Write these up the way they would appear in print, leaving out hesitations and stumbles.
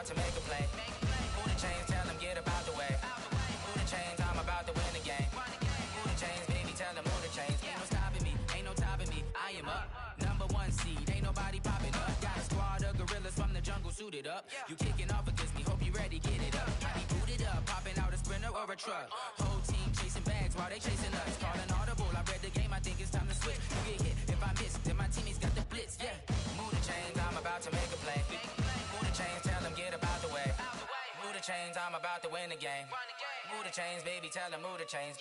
to make a play. Move the chains, tell them get about the way. Move the chains, I'm about to win the game. Move the chains, baby, tell them move the chains. Ain't no stopping me, ain't no topping me. I am up, #1 seed, ain't nobody popping up. Got a squad of gorillas from the jungle suited up. You kicking off against me, hope you ready, get it up. I be booted up, popping out a sprinter or a truck. Whole team chasing bags while they chasing us. Calling audible, I read the game, I think it's time to switch. You get hit, if I miss, then my teammates got the blitz, yeah. Move the chains, I'm about to make a play. Move the chains, tell them get about the way. Move the chains, I'm about to win the game. Move the chains, baby, tell them move the chains.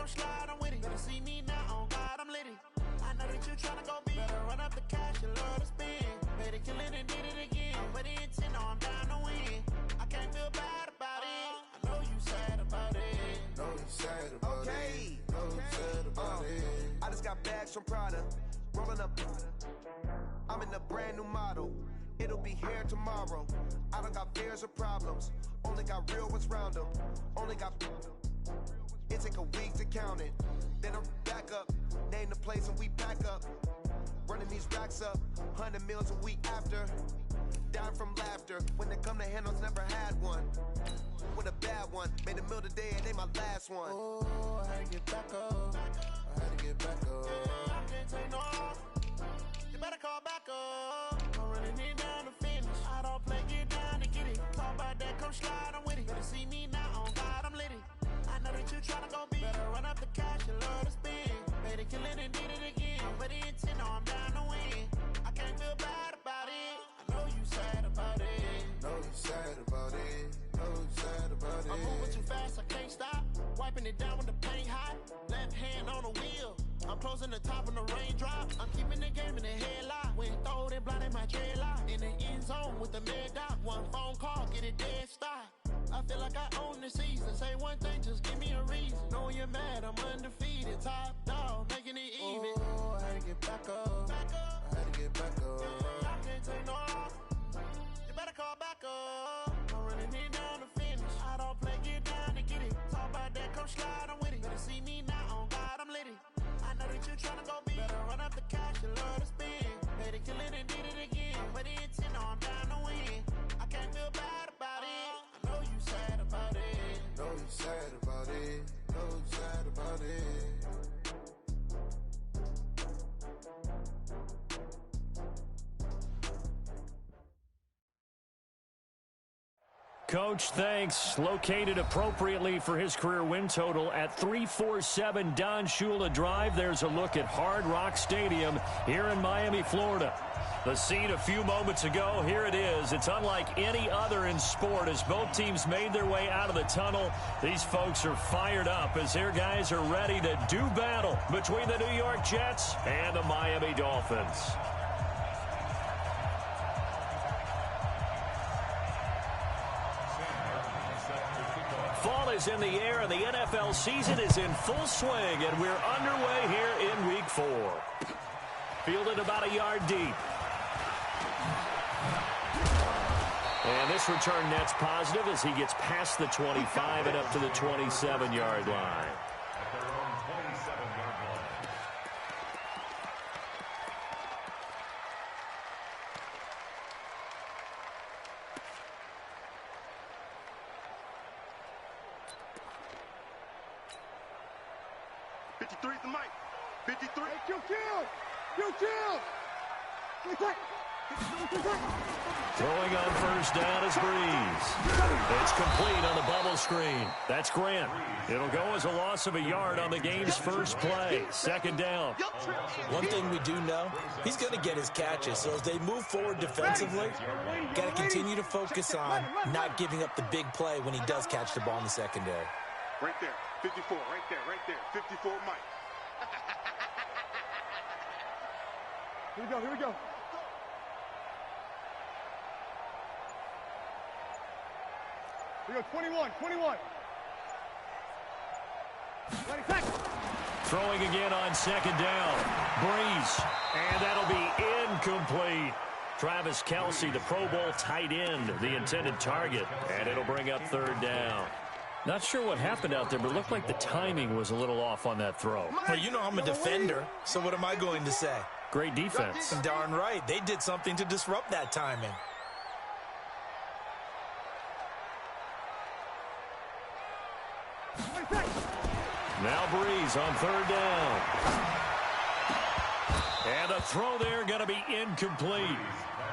Slide, I'm with it. Better see me now, on God, I'm lit it. I know that you tryna go big. Better run up the cash, you love to spend. Better kill it and did it again. But the intent, no, I'm down to win. I can't feel bad about it. I know you sad about it. Know you sad about it. Know you sad about it. I just got bags from Prada. Rolling up. I'm in a brand new model. It'll be here tomorrow. I don't got fears or problems. Only got real ones round them. Only got... It take a week to count it. Then I'm back up. Name the place and we pack up. Running these racks up. 100 meals a week after. Dying from laughter. When they come to handles, never had one. With a bad one. Made a meal today and they my last one. Oh, I had to get back up. I had to get back up. I can't take no off. You better call back up. I'm running it down to finish. I don't play, get down to get it. Talk about that, come slide, I'm with it. Better see me now, on God, I'm lit it. I know that you tryna go big. Better run up the cash, you love to spend. Better kill it and did it again. But the intent, no, I'm down to win. I can't feel bad about it. I know you sad about it. Know you sad about it. Know you sad about it. I'm moving too fast, I can't stop. Wiping it down with the paint hot. Left hand on the wheel. I'm closing the top when the raindrop. I'm keeping the game in the headlock. When throw it blind in my dreadlock. In the end zone with the mid dot. One phone call, get it dead stop. I feel like I own the season. Say one thing, just give me a reason. Know you're mad, I'm undefeated. Top dog, making it even. Oh, I had to get back up. I had to get back up. I can't take no off. You better call back up. I'm running it down to finish. I don't play, get down to get it. Talk about that, come slide, I'm with it. Better see me now, on God, I'm lit it. I know that you tryna go big. Better run up the cash, you love to spend. Better kill it and did it again. But the intent, no, I'm down to win. I can't feel bad about it. I know you sad about it. Know you sad about it. Know you sad about it. Coach, thanks. Located appropriately for his career win total at 347 Don Shula Drive. There's a look at Hard Rock Stadium here in Miami, Florida. The scene a few moments ago, here it is. It's unlike any other in sport as both teams made their way out of the tunnel. These folks are fired up as their guys are ready to do battle between the New York Jets and the Miami Dolphins. Fall is in the air and the NFL season is in full swing, and we're underway here in Week 4. Fielded about a yard deep. And this return net's positive as he gets past the 25 and up to the 27-yard line. 53 is the mic. 53. Hey, kill. Throwing on first down is Breeze. It's complete on the bubble screen. That's Grant. It'll go as a loss of a yard on the game's first play. Second down. One thing we do know, he's going to get his catches. So as they move forward defensively, got to continue to focus on not giving up the big play when he does catch the ball in the secondary. Right there. 54. Right there. 54, Mike. Here we go. We go 21. Throwing again on second down. Breeze. And that'll be incomplete. Travis Kelce, the Pro Bowl tight end, the intended target. And it'll bring up third down. Not sure what happened out there, but it looked like the timing was a little off on that throw. Well, you know I'm a defender, so what am I going to say? Great defense. Darn right. They did something to disrupt that timing. Now Breeze on third down. And a throw there going to be incomplete.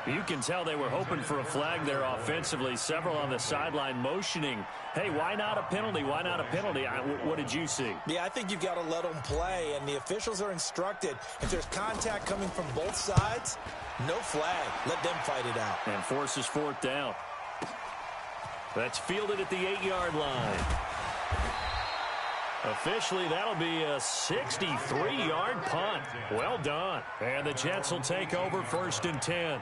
You can tell they were hoping for a flag there offensively. Several on the sideline motioning. Hey, why not a penalty? Why not a penalty? What did you see? Yeah, I think you've got to let them play, and the officials are instructed. If there's contact coming from both sides, no flag. Let them fight it out. And forces fourth down. That's fielded at the 8-yard line. Officially, that'll be a 63-yard punt. Well done. And the Jets will take over 1st and 10.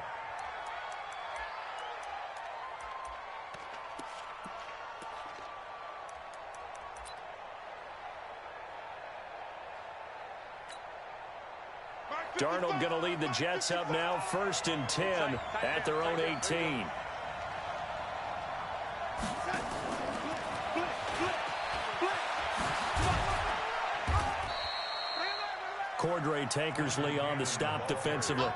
Darnold going to lead the Jets up now, 1st and 10 at their own 18. Cordray Tankersley on the stop defensively.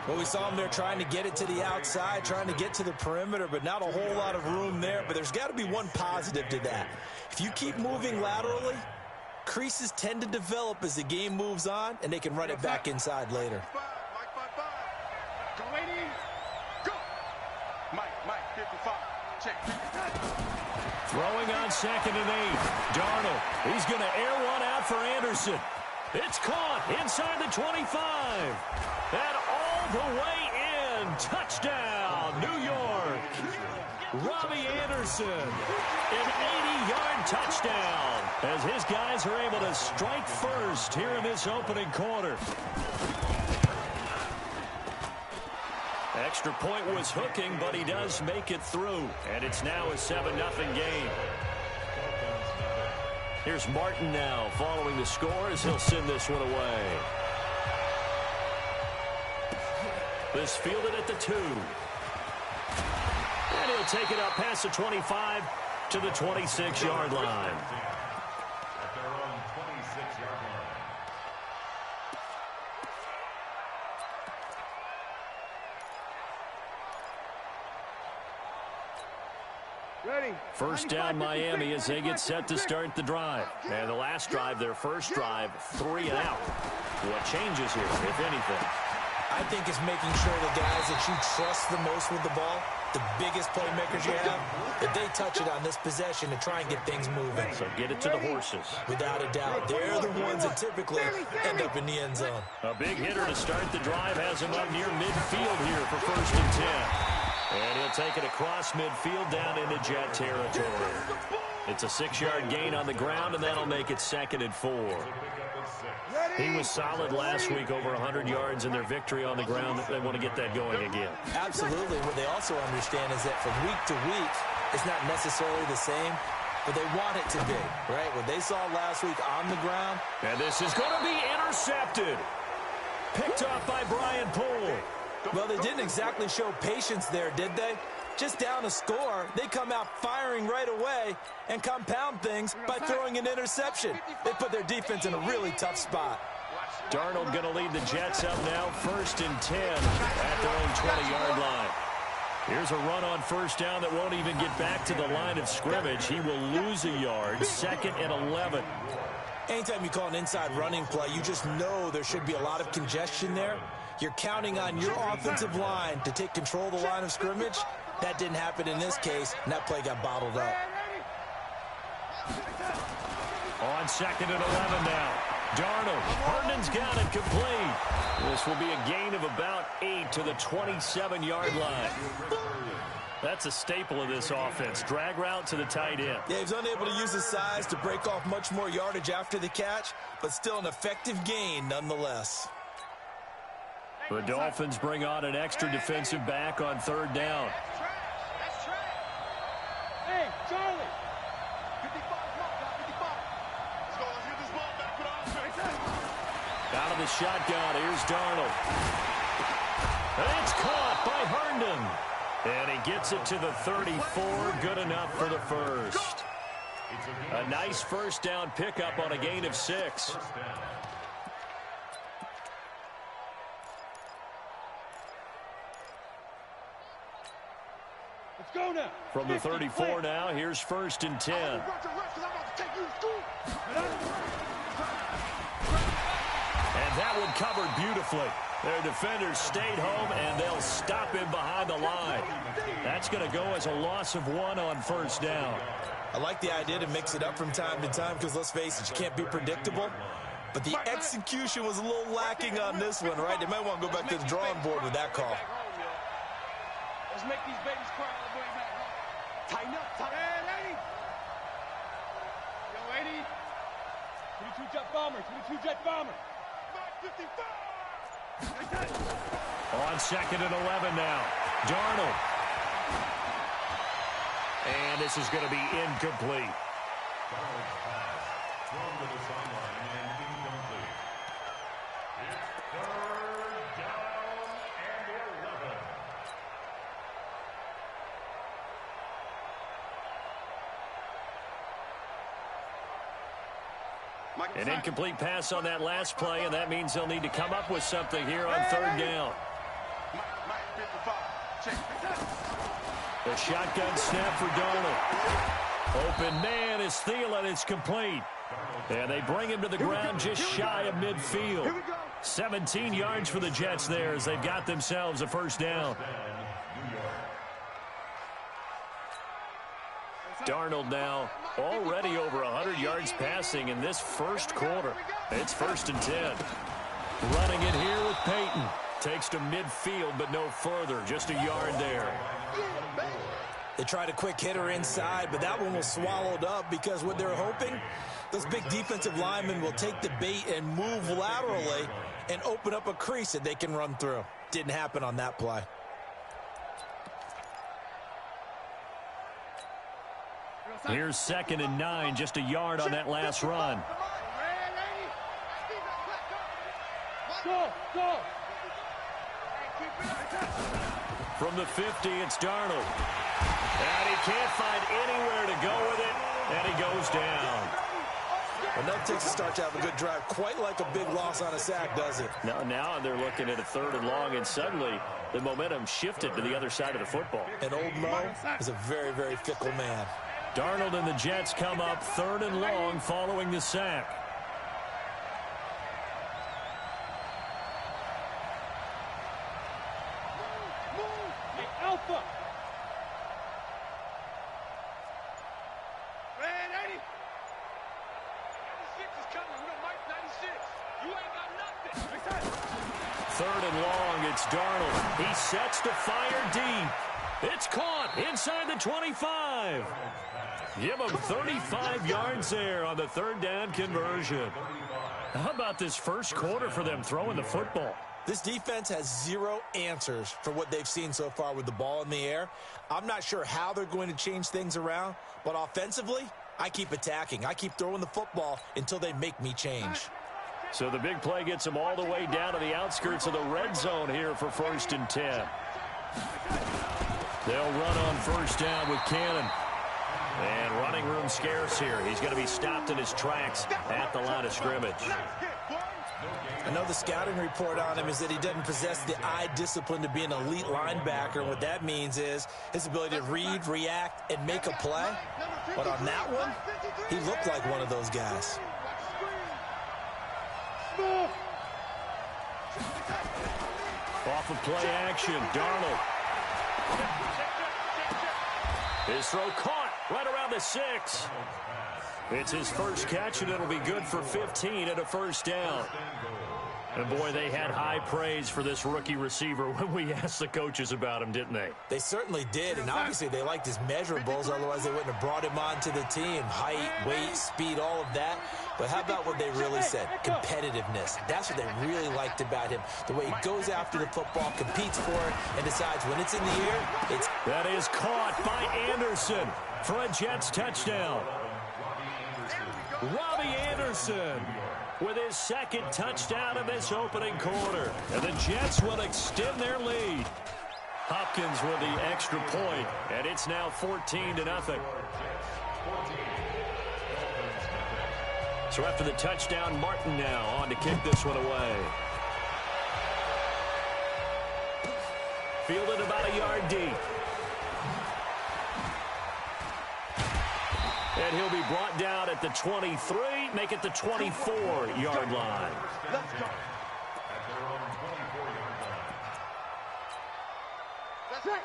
Well, we saw him there trying to get it to the outside, trying to get to the perimeter, but not a whole lot of room there. But there's got to be one positive to that. If you keep moving laterally, creases tend to develop as the game moves on, and they can run it back inside later. Throwing on 2nd and 8. Darnold, he's going to air one out for Anderson. It's caught inside the 25. And all the way in. Touchdown, New York. Robbie Anderson, an 80-yard touchdown, as his guys are able to strike first here in this opening quarter. Extra point was hooking, but he does make it through, and it's now a 7-0 game. Here's Martin now following the score as he'll send this one away. This fielded at the 2. And he'll take it up past the 25 to the 26-yard line. First down Miami as they get set to start the drive. And the last drive, their first drive, 3 and out. What changes here, if anything? I think it's making sure the guys that you trust the most with the ball, the biggest playmakers you have, that they touch it on this possession to try and get things moving. So get it to the horses. Without a doubt. They're the ones that typically end up in the end zone. A big hitter to start the drive has him up near midfield here for 1st and 10. And he'll take it across midfield down into Jet territory. It's a 6-yard gain on the ground, and that'll make it 2nd and 4. He was solid last week, over 100 yards in their victory on the ground. They want to get that going again. Absolutely. What they also understand is that from week to week, it's not necessarily the same, but they want it to be, right? What they saw last week on the ground. And this is going to be intercepted. Picked off by Brian Poole. Well, they didn't exactly show patience there, did they? Just down a score, they come out firing right away and compound things by throwing an interception. They put their defense in a really tough spot. Darnold going to lead the Jets up now, 1st and 10 at their own 20-yard line. Here's a run on first down that won't even get back to the line of scrimmage. He will lose a yard, 2nd and 11. Anytime you call an inside running play, you just know there should be a lot of congestion there. You're counting on your offensive line to take control of the line of scrimmage. That didn't happen in this case, and that play got bottled up. On 2nd and 11 now. Darnold, Herndon's got it complete. This will be a gain of about 8 to the 27-yard line. That's a staple of this offense. Drag route to the tight end. Yeah, he's unable to use his size to break off much more yardage after the catch, but still an effective gain nonetheless. The Dolphins bring on an extra defensive back on 3rd down. Hey, Charlie. 55, Out of the shotgun, here's Darnold. It's caught by Herndon. And he gets it to the 34, good enough for the first. A nice first down pickup on a gain of 6. Let's go now. From the 34 now, here's 1st and 10. And that one covered beautifully. Their defenders stayed home, and they'll stop him behind the line. That's going to go as a loss of 1 on 1st down. I like the idea to mix it up from time to time because, let's face it, you can't be predictable. But the execution was a little lacking on this one, right? They might want to go back to the drawing board with that call. Let's make these babies cry all the way back home. Tighten up, tighten up. Hey, 80. Yo, 80. 22 jet bomber, 22 jet bomber. 55. On 2nd and 11 now. Darnold. And this is going to be incomplete. Darnold's pass thrown to the sideline and incomplete. It's 3rd down and 11. An incomplete pass on that last play, and that means they'll need to come up with something here on 3rd down. The shotgun snap for Darnold. Open man is Thielen. It's complete. And they bring him to the ground just shy of midfield. 17 yards for the Jets there as they've got themselves a 1st down. Darnold now already over 100 yards passing in this 1st quarter. It's 1st and 10. Running it here with Peyton. Takes to midfield, but no further. Just a yard there. They tried a quick hitter inside, but that one was swallowed up because what they're hoping, those big defensive linemen will take the bait and move laterally and open up a crease that they can run through. Didn't happen on that play. Here's 2nd and 9, just a yard on that last run. Go. From the 50, it's Darnold. And he can't find anywhere to go with it, and he goes down. Well, that takes a start to have a good drive. Quite like a big loss on a sack, does it? Now they're looking at a 3rd and long, and suddenly the momentum shifted to the other side of the football. And old Mo is a very, very fickle man. Darnold and the Jets come up 3rd and long following the sack. Alpha. Red 80. 96 is coming. We got Mike 96. You ain't got nothing. 3rd and long, it's Darnold. He sets to fire deep. It's caught inside the 25. Give him 35 yards there on the 3rd down conversion. How about this 1st quarter for them throwing the football? This defense has 0 answers for what they've seen so far with the ball in the air. I'm not sure how they're going to change things around, but offensively, I keep attacking. I keep throwing the football until they make me change. So the big play gets them all the way down to the outskirts of the red zone here for 1st and 10. They'll run on 1st down with Cannon. And running room scarce here. He's going to be stopped in his tracks at the line of scrimmage. I know the scouting report on him is that he doesn't possess the eye discipline to be an elite linebacker. What that means is his ability to read, react, and make a play. But on that one, he looked like one of those guys. Off of play action, Darnold. His throw caught right around the 6. It's his first catch, and it'll be good for 15 and a 1st down. And, boy, they had high praise for this rookie receiver when we asked the coaches about him, didn't they? They certainly did, and obviously they liked his measurables. Otherwise, they wouldn't have brought him onto the team. Height, weight, speed, all of that. But how about what they really said? Competitiveness. That's what they really liked about him. The way he goes after the football, competes for it, and decides when it's in the air, it's... That is caught by Anderson for a Jets touchdown. Robbie Anderson. with his second touchdown of this opening quarter. And the Jets will extend their lead. Hopkins with the extra point, and it's now 14-0. So after the touchdown, Martin now on to kick this one away. Fielded about a yard deep. And he'll be brought down at the 23, make it the 24-yard line. Let's go.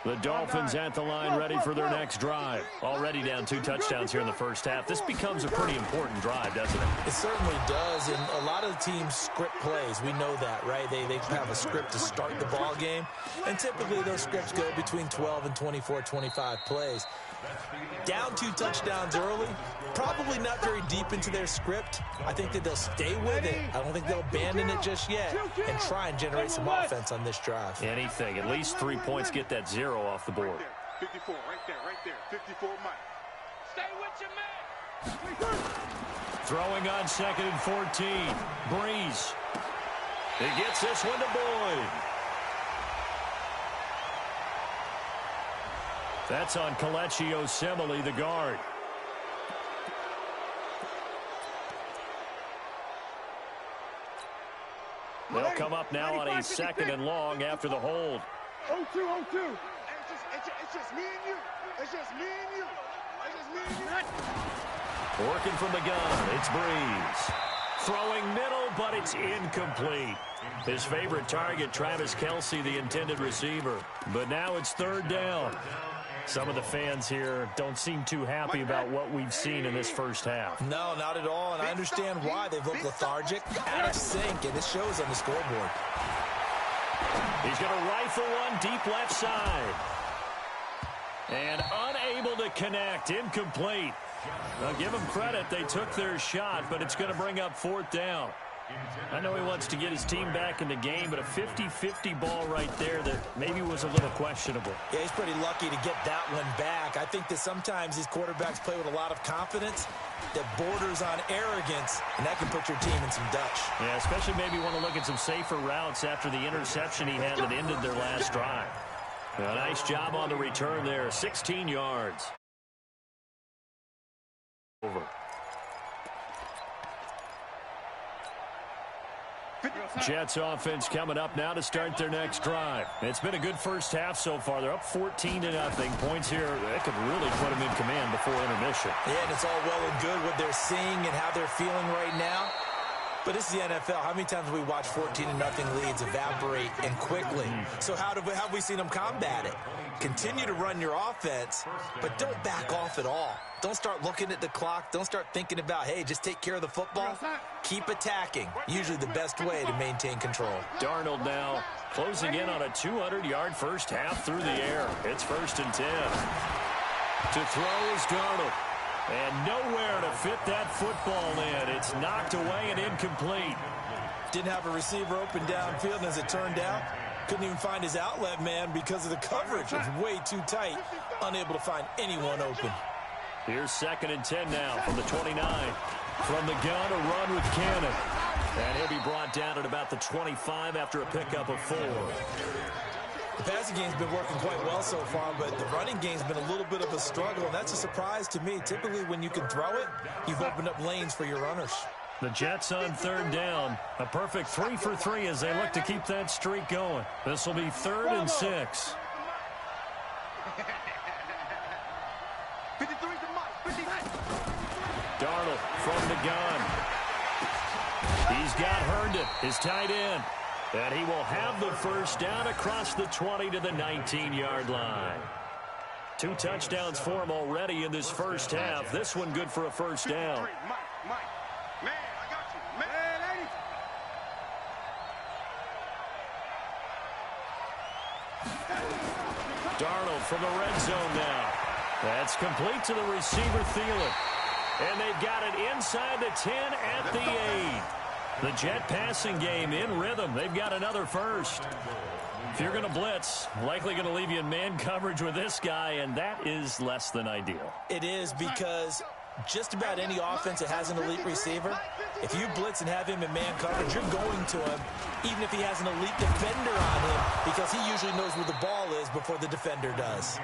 The Dolphins at the line ready for their next drive. Already down 2 touchdowns here in the first half. This becomes a pretty important drive, doesn't it? It certainly does, and a lot of the teams script plays. We know that, right? They have a script to start the ball game, and typically those scripts go between 12 and 24, 25 plays. Down 2 touchdowns early, probably not very deep into their script. I think that they'll stay with it. I don't think they'll abandon it just yet and try and generate some offense on this drive. Anything. At least 3 points, get that 0 off the board. 54, right there. 54, Mike. Stay with your man. Throwing on 2nd and 14. Breeze. He gets this one to Boyd. That's on Kelechi Osemele, the guard. They'll come up now on a 2nd and long after the hold. 0-2. It's just me and you. It's just me and you. It's just me and you. Working from the gun, it's Breeze. Throwing middle, but it's incomplete. His favorite target, Travis Kelce, the intended receiver. But now it's 3rd down. Some of the fans here don't seem too happy about what we've seen in this first half. No, not at all, and I understand why. They've looked lethargic, out of sync, and it shows on the scoreboard. He's going to rifle one deep left side. And unable to connect, incomplete. I'll give them credit. They took their shot, but it's going to bring up 4th down. I know he wants to get his team back in the game, but a 50-50 ball right there that maybe was a little questionable. Yeah, he's pretty lucky to get that one back. I think that sometimes these quarterbacks play with a lot of confidence that borders on arrogance, and that can put your team in some Dutch. Yeah, especially maybe want to look at some safer routes after the interception he had that ended their last drive. A nice job on the return there, 16 yards. Over. Jets offense coming up now to start their next drive. It's been a good first half so far. They're up 14-0. Points here, that could really put them in command before intermission. Yeah, and it's all well and good what they're seeing and how they're feeling right now. But this is the NFL. How many times have we watched 14-0 leads evaporate and quickly? So how have we seen them combat it? Continue to run your offense, but don't back off at all. Don't start looking at the clock. Don't start thinking about, hey, just take care of the football. Keep attacking. Usually the best way to maintain control. Darnold now closing in on a 200-yard first half through the air. It's 1st and 10. To throw is Darnold. And nowhere to fit that football in. It's knocked away and incomplete. Didn't have a receiver open downfield, and as it turned out, couldn't even find his outlet man because of the coverage. It was way too tight. Unable to find anyone open. Here's 2nd and 10 now from the 29. From the gun, a run with Cannon. And he'll be brought down at about the 25 after a pickup of 4. The passing game's been working quite well so far, but the running game's been a little bit of a struggle, and that's a surprise to me. Typically, when you can throw it, you've opened up lanes for your runners. The Jets on 3rd down. A perfect 3 for 3 as they look to keep that streak going. This will be 3rd and 6. 53 to Mike. 59. Darnold from the gun. He's got Herndon, his tight end. And he will have the first down across the 20 to the 19-yard line. 2 touchdowns for him already in this first half. This one good for a first down. Mike. Man, I got you. Man, 80. Darnold from the red zone now. That's complete to the receiver, Thielen. And they've got it inside the 10 at the 8. The Jet passing game in rhythm. They've got another first. If you're going to blitz, likely going to leave you in man coverage with this guy, and that is less than ideal. It is, because just about any offense that has an elite receiver If you blitz and have him in man coverage, you're going to him, even if he has an elite defender on him, because he usually knows where the ball is before the defender does.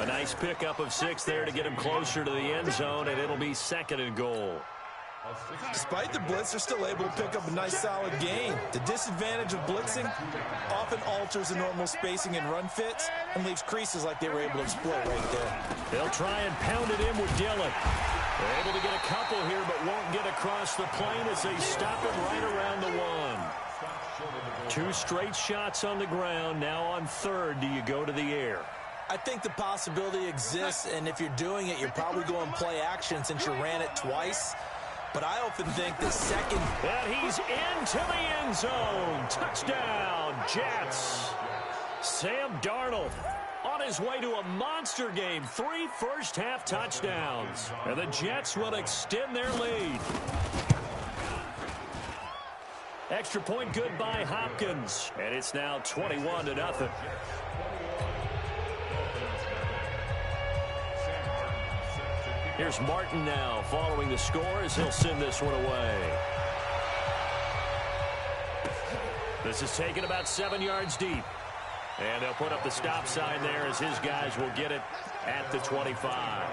A nice pickup of 6 there to get him closer to the end zone, and it'll be 2nd and goal. Despite the blitz, they're still able to pick up a nice, solid gain. The disadvantage of blitzing often alters the normal spacing and run fits and leaves creases like they were able to exploit right there. They'll try and pound it in with Dillon. They're able to get a couple here, but won't get across the plane as they stop it right around the 1. 2 straight shots on the ground. Now on 3rd, do you go to the air? I think the possibility exists, and if you're doing it, you're probably going play action since you ran it twice. But I often think the second... And he's into the end zone. Touchdown, Jets. Sam Darnold on his way to a monster game. 3 first-half touchdowns. And the Jets will extend their lead. Extra point good by Hopkins. And it's now 21-0. Here's Martin now following the score as he'll send this one away. This is taken about 7 yards deep. And they'll put up the stop sign there as his guys will get it at the 25.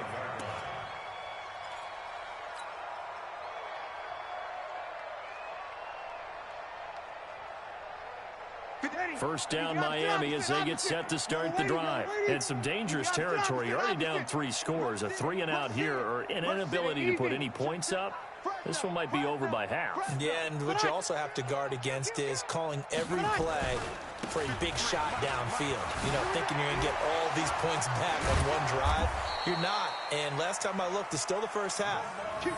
First down Miami as they get set to start the drive. And some dangerous territory. You're already down 3 scores. A 3-and-out here or an inability to put any points up. This one might be over by half. Yeah, and what you also have to guard against is calling every play for a big shot downfield. You know, thinking you're going to get all these points back on one drive. You're not. And last time I looked, it's still the first half.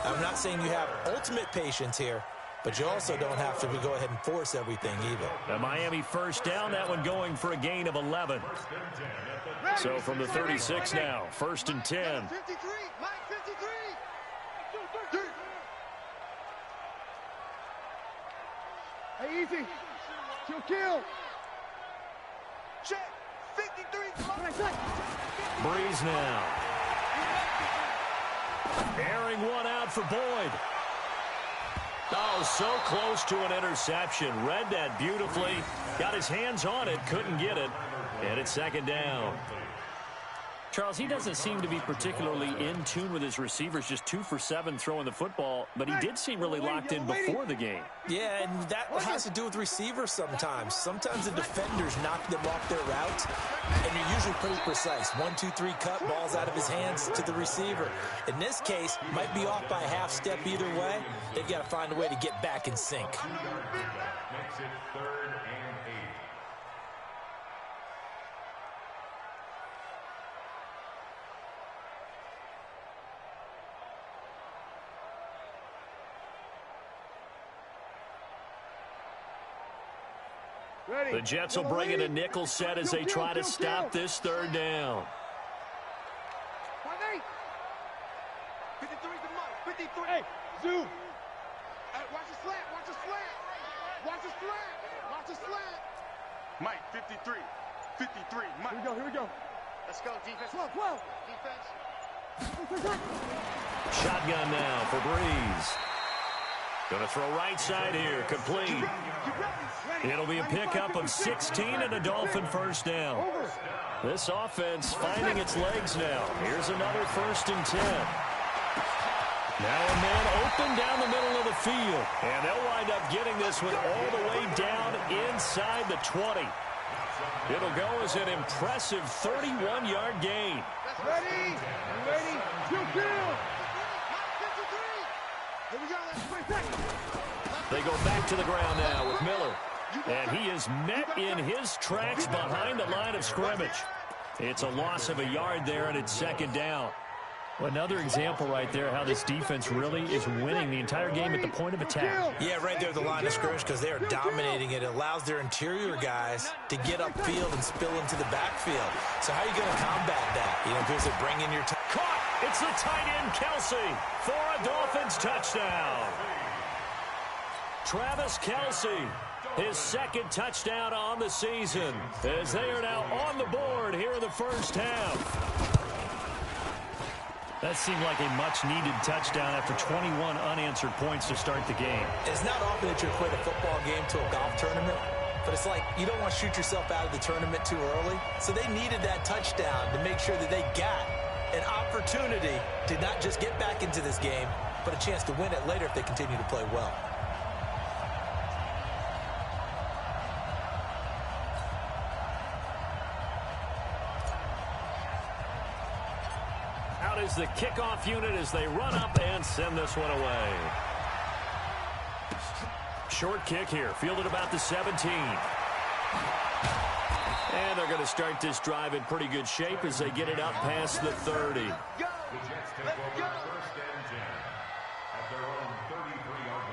I'm not saying you have ultimate patience here, but you also don't have to go ahead and force everything either. The Miami first down, that one going for a gain of 11. So from the 36 now, 1st and 10. 53, Mike 53. Hey, easy. Kill. Check. 53. Breeze now. Airing one out for Boyd. Oh, so close to an interception. Read that beautifully. Got his hands on it, couldn't get it. And it's 2nd down. Charles, he doesn't seem to be particularly in tune with his receivers, just 2 for 7 throwing the football, but he did seem really locked in before the game. Yeah, and that has to do with receivers sometimes. Sometimes the defenders knock them off their route, and you're usually pretty precise. 1, 2, 3 cut, ball's out of his hands to the receiver. In this case, might be off by a half step either way. They've got to find a way to get back in sync. Makes it 3rd and 8. The Jets will bring in a nickel set as they try to stop this 3rd down. 53 to Mike. 53. Hey, zoom. Hey, watch the slant. Watch the slant. Watch the slant. Watch the slant. Mike, 53. 53. Mike. Here we go. Let's go, defense. 12. Defense. Shotgun now for Breeze. Gonna throw right side here, complete. It'll be a pickup of 16 and a Dolphin first down. This offense finding its legs now. Here's another 1st and 10. Now a man open down the middle of the field. And they'll wind up getting this one all the way down inside the 20. It'll go as an impressive 31-yard gain. Ready. Kill. Here we go. They go back to the ground now with Miller. And he is met in his tracks behind the line of scrimmage. It's a loss of a yard there, and it's 2nd down. Well, another example right there how this defense really is winning the entire game at the point of attack. Yeah, right there at the line of scrimmage because they are dominating it. It allows their interior guys to get upfield and spill into the backfield. So how are you going to combat that? You know, because they bring in your... Caught! It's the tight end, Kelsey, for a Dolphins touchdown. Travis Kelsey, his 2nd touchdown on the season, as they are now on the board here in the first half. That seemed like a much-needed touchdown after 21 unanswered points to start the game. It's not often that you equate a football game to a golf tournament, but it's like you don't want to shoot yourself out of the tournament too early. So they needed that touchdown to make sure that they got an opportunity to not just get back into this game, but a chance to win it later if they continue to play well. Out is the kickoff unit as they run up and send this one away. Short kick here, fielded about the 17. And they're going to start this drive in pretty good shape as they get it up past the 30. The Jets take over first and 10 at their own 33-yard line.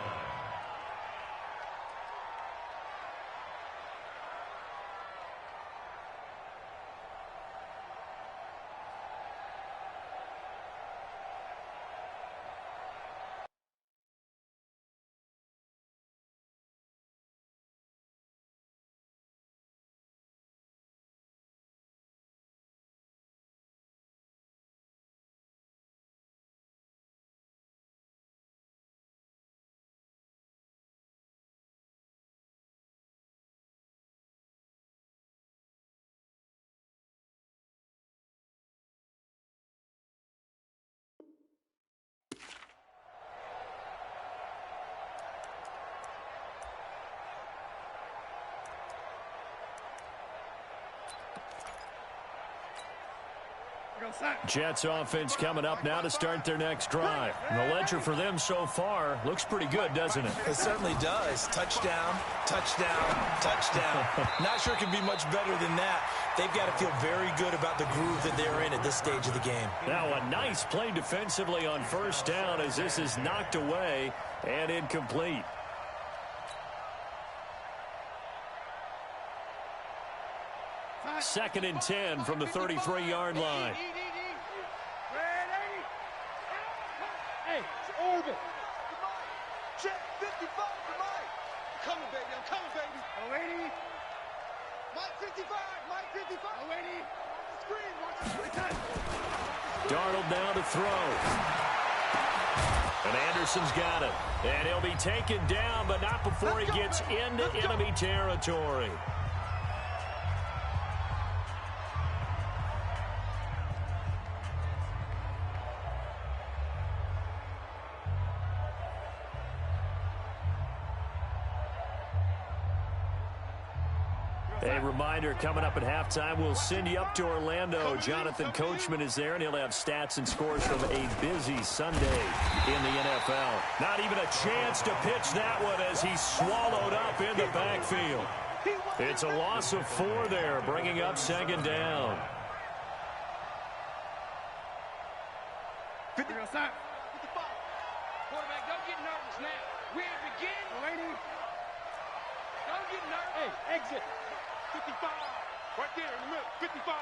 Jets offense coming up now to start their next drive. And the ledger for them so far looks pretty good, doesn't it? It certainly does. Touchdown, touchdown, touchdown. Not sure it can be much better than that. They've got to feel very good about the groove that they're in at this stage of the game. Now a nice play defensively on first down as this is knocked away and incomplete. Second and 10 from the 33-yard line. Hey, it's Orville. Check 55 for Mike. I'm coming, baby. I'm coming, baby. Oh, 80. Mike 55. Mike 55. Oh, 80. Watch the screen. Darnold now to throw. And Anderson's got it. And he'll be taken down, but not before he gets into enemy territory. A reminder, coming up at halftime, we'll send you up to Orlando. Jonathan Coachman is there, and he'll have stats and scores from a busy Sunday in the NFL. Not even a chance to pitch that one as he's swallowed up in the backfield. It's a loss of 4 there, bringing up second down. 50. 55. Quarterback, don't get nervous now. We ain't begin. Don't get nervous. Hey, exit. 55. Right there in the middle. 55.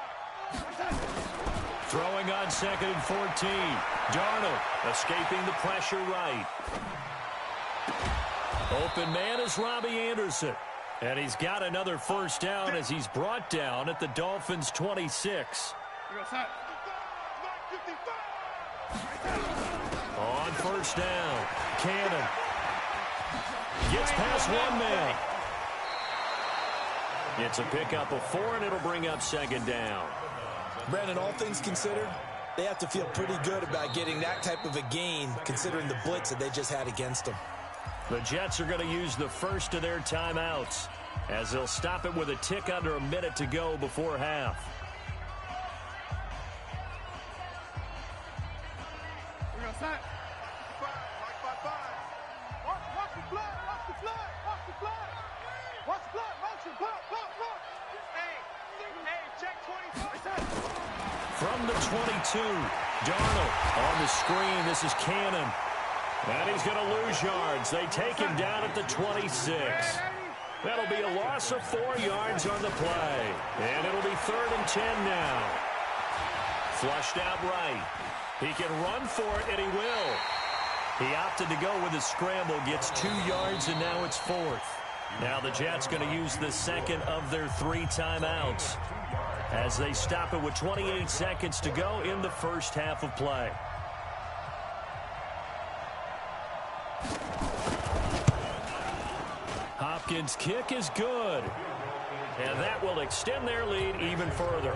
Throwing on second and 14. Darnold escaping the pressure right. Open man is Robbie Anderson. And he's got another first down as he's brought down at the Dolphins' 26. On first down, Cannon gets past one man. It's a pickup of 4, and it'll bring up second down. Brandon, all things considered, they have to feel pretty good about getting that type of a gain, considering the blitz that they just had against them. The Jets are going to use the first of their timeouts as they'll stop it with a tick under a minute to go before half. We're going to set. Watch the blood. Watch the blood. Watch the blood. Watch the blood. Motion. Blood. Hey, check 25. From the 22, Darnold on the screen. This is Cannon. And he's going to lose yards. They take him down at the 26. That'll be a loss of 4 yards on the play. And it'll be 3rd and 10 now. Flushed out right. He can run for it, and he will. He opted to go with a scramble, gets 2 yards, and now it's 4th. Now the Jets going to use the second of their 3 timeouts as they stop it with 28 seconds to go in the first half of play. Hopkins' kick is good. And that will extend their lead even further.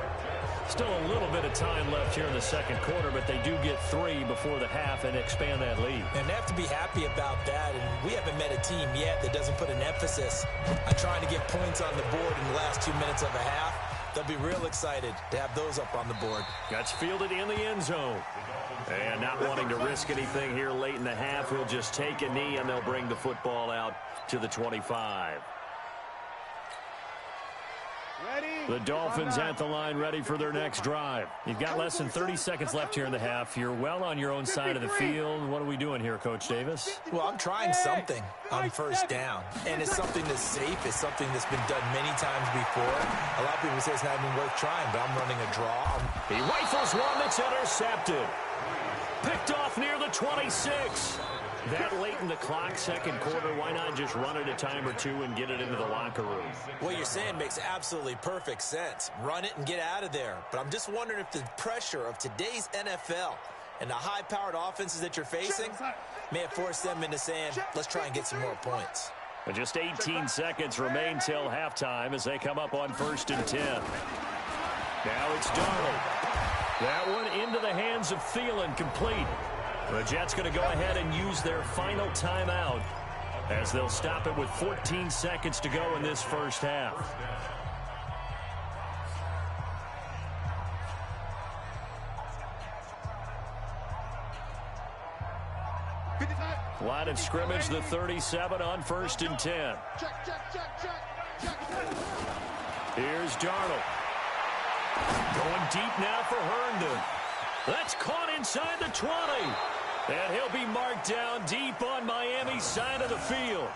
Still a little bit of time left here in the second quarter, but they do get 3 before the half and expand that lead. And they have to be happy about that. And we haven't met a team yet that doesn't put an emphasis on trying to get points on the board in the last 2 minutes of a half. They'll be real excited to have those up on the board. Gets fielded in the end zone. And not wanting to risk anything here late in the half, he'll just take a knee, and they'll bring the football out to the 25. The Dolphins at the line, ready for their next drive. You've got less than 30 seconds left here in the half. You're well on your own side of the field. What are we doing here, Coach Davis? Well, I'm trying something on first down. And it's something that's safe. It's something that's been done many times before. A lot of people say it's not even worth trying, but I'm running a draw. He rifles one that's intercepted. Picked off near the 26. That late in the clock, second quarter, why not just run it a time or two and get it into the locker room? What you're saying makes absolutely perfect sense. Run it and get out of there. But I'm just wondering if the pressure of today's NFL and the high-powered offenses that you're facing may have forced them into saying, let's try and get some more points. But just 18 seconds remain till halftime as they come up on 1st and 10. Now it's Darnold. That one into the hands of Thielen, complete. The Jets going to go ahead and use their final timeout as they'll stop it with 14 seconds to go in this first half. Line of scrimmage, the 37 on 1st and 10. Here's Darnold. Going deep now for Herndon. That's caught inside the 20. And he'll be marked down deep on Miami's side of the field.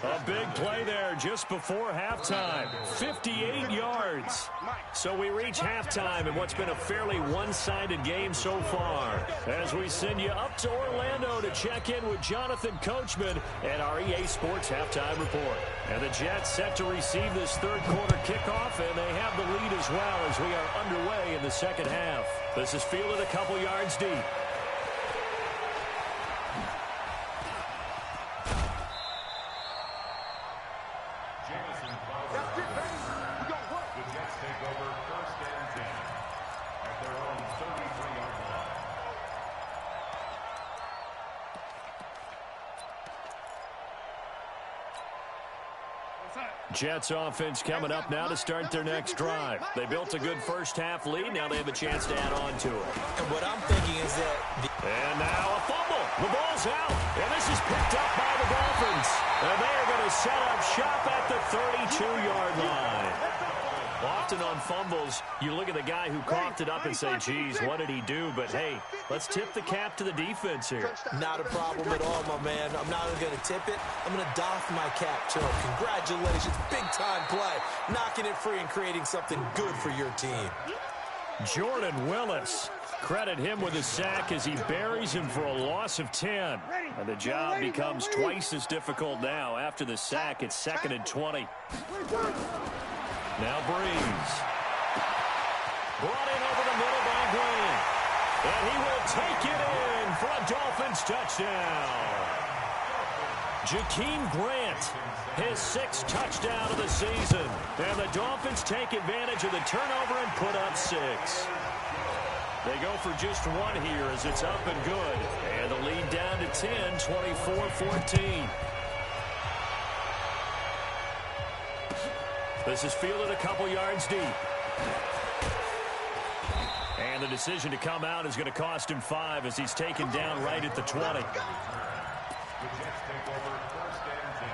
A big play there just before halftime. 58 yards. So we reach halftime in what's been a fairly one-sided game so far. As we send you up to Orlando to check in with Jonathan Coachman and our EA Sports Halftime Report. And the Jets set to receive this third quarter kickoff, and they have the lead as well as we are underway in the second half. This is fielded a couple yards deep. Jets offense coming up now to start their next drive. They built a good first half lead. Now they have a chance to add on to it. And what I'm thinking is that... And now a fumble. The ball's out. And this is picked up by the Dolphins. And they are going to set up shop at the 32-yard line. Often on fumbles, you look at the guy who coughed it up and say, geez, what did he do? But, hey, let's tip the cap to the defense here. Not a problem at all, my man. I'm not even going to tip it. I'm going to doff my cap to him. Congratulations. Big-time play. Knocking it free and creating something good for your team. Jordan Willis. Credit him with a sack as he buries him for a loss of 10. And the job becomes twice as difficult now. After the sack, it's 2nd and 20. Now Breeze. Brought in over the middle by Grant. And he will take it in for a Dolphins touchdown. Jakeem Grant, his 6th touchdown of the season. And the Dolphins take advantage of the turnover and put up 6. They go for just one here as it's up and good. And the lead down to 10, 24-14. This is fielded a couple yards deep. And the decision to come out is going to cost him 5 as he's taken down right at the 20. The Jets take over 1st and 10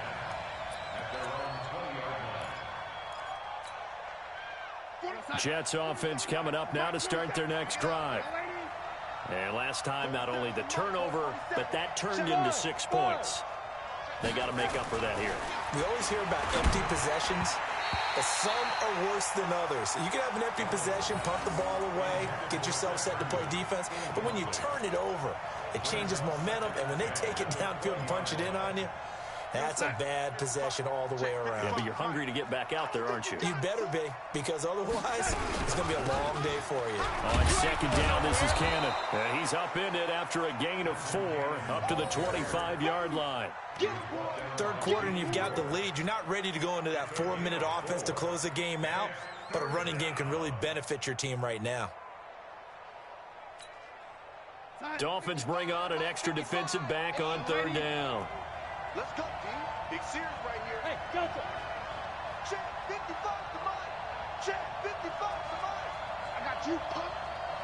at their own 20-yard line. Jets offense coming up now to start their next drive. And last time, not only the turnover, but that turned into 6 points. They got to make up for that here. We always hear about empty possessions, but some are worse than others. You can have an empty possession, punt the ball away, get yourself set to play defense, but when you turn it over, it changes momentum, and when they take it downfield and punch it in on you, That's a bad possession all the way around. Yeah, but you're hungry to get back out there, aren't you? You better be, because otherwise it's going to be a long day for you. On second down, this is Cannon. And he's upended after a gain of 4 up to the 25-yard line. Third quarter and you've got the lead. You're not ready to go into that 4-minute offense to close the game out, but a running game can really benefit your team right now. Dolphins bring on an extra defensive back on third down. Let's go, team. Big series right here. Hey, Delta. Check 55 to mine. Check 55 to mine. I got you, punk.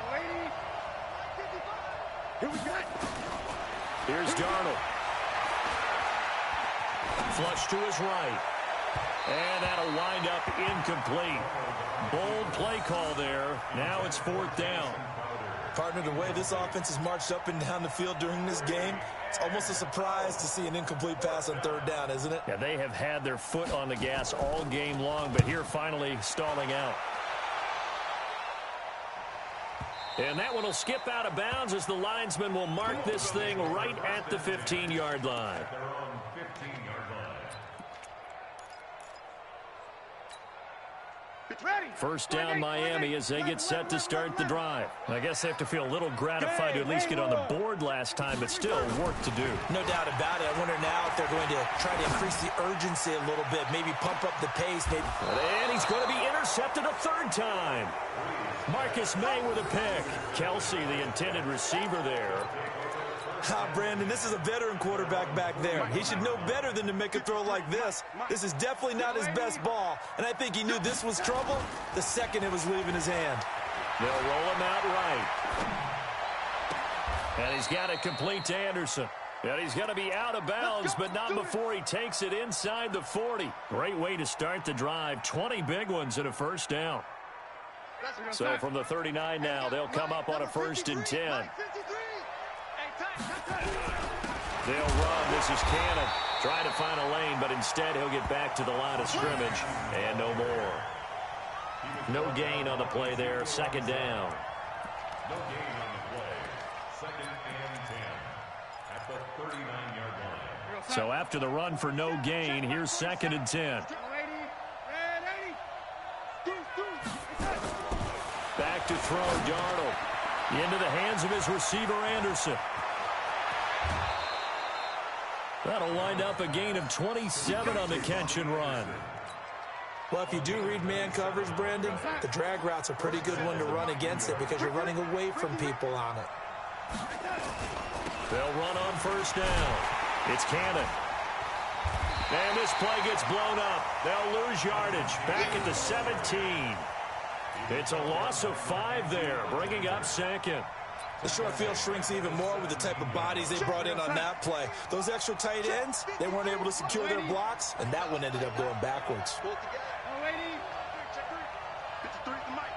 Lady. 55. Here we go. Here's Darnold. Flush to his right. And that'll wind up incomplete. Bold play call there. Now it's 4th down. Partner, the way this offense has marched up and down the field during this game, it's almost a surprise to see an incomplete pass on third down, isn't it? Yeah, they have had their foot on the gas all game long, but here finally stalling out. And that one will skip out of bounds as the linesman will mark this thing right at the 15-yard line. First down Miami as they get set to start the drive. I guess they have to feel a little gratified to at least get on the board last time, but still work to do. No doubt about it. I wonder now if they're going to try to increase the urgency a little bit, maybe pump up the pace. And he's going to be intercepted a 3rd time. Marcus May with a pick. Kelsey, the intended receiver there. Brandon, this is a veteran quarterback back there. He should know better than to make a throw like this. This is definitely not his best ball, and I think he knew this was trouble the second it was leaving his hand. They'll roll him out right. And he's got it complete to Anderson. And he's going to be out of bounds, but not before he takes it inside the 40. Great way to start the drive. 20 big ones and a 1st down. So from the 39 now, they'll come up on a 1st and 10. They'll run. This is Cannon. Trying to find a lane, but instead he'll get back to the line of scrimmage. And no more. No gain on the play there. 2nd down. No gain on the play. 2nd and 10 at the 39-yard line. So after the run for no gain, here's 2nd and 10. Back to throw, Darnold. Into the hands of his receiver, Anderson. That'll wind up a gain of 27 on the catch and run. Well, if you do read man coverage, Brandon, the drag route's a pretty good one to run against it because you're running away from people on it. They'll run on 1st down. It's Cannon. And this play gets blown up. They'll lose yardage. Back at the 17. It's a loss of 5 there, bringing up 2nd. The short field shrinks even more with the type of bodies they brought in on that play. Those extra tight ends, they weren't able to secure their blocks, and that one ended up going backwards. 53 to Mike.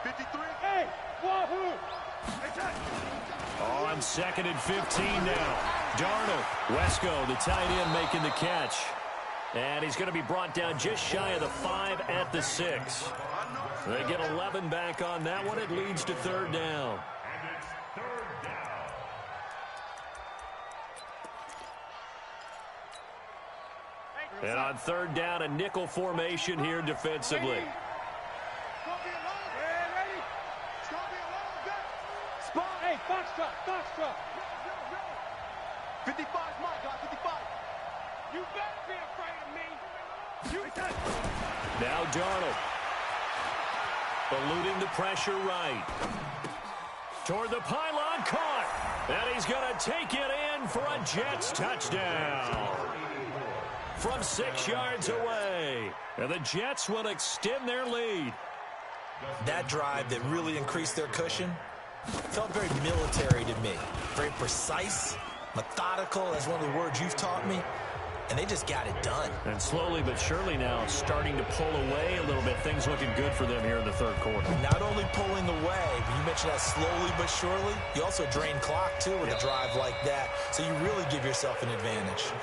53. Hey, wahoo! On 2nd and 15 now. Darnold. Wesco, the tight end, making the catch. And he's going to be brought down just shy of the 5 at the 6. They get 11 back on that one. It leads to 3rd down. And on 3rd down, a nickel formation here defensively. Hey, Foxtrot. 55 is my guy, 55. You better be afraid of me. Now Darnold. Eluding the pressure right. Toward the pylon, caught. And he's going to take it in for a Jets touchdown. From 6 yards away. And the Jets will extend their lead. That drive that really increased their cushion felt very military to me. Very precise, methodical, that's one of the words you've taught me. And they just got it done. And slowly but surely now starting to pull away a little bit. Things looking good for them here in the 3rd quarter. Not only pulling away, but you mentioned that slowly but surely. You also drain clock, too, with a drive like that. So you really give yourself an advantage.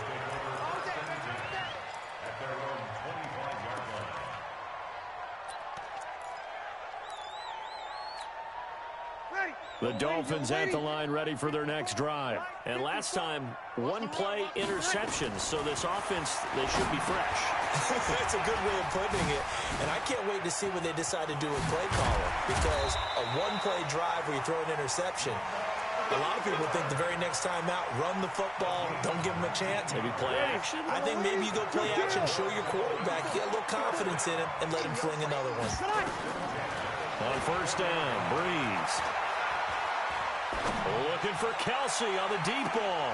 Ready, The Dolphins at the line ready for their next drive. And last time, one-play interceptions. So this offense, they should be fresh. That's a good way of putting it. And I can't wait to see what they decide to do with play calling. Because a one-play drive where you throw an interception, a lot of people think the very next time out, run the football, don't give them a chance. Maybe play action. I think maybe you go play action, show your quarterback, get a little confidence in him, and let him fling another one. On first down, Breeze. Looking for Kelsey on the deep ball.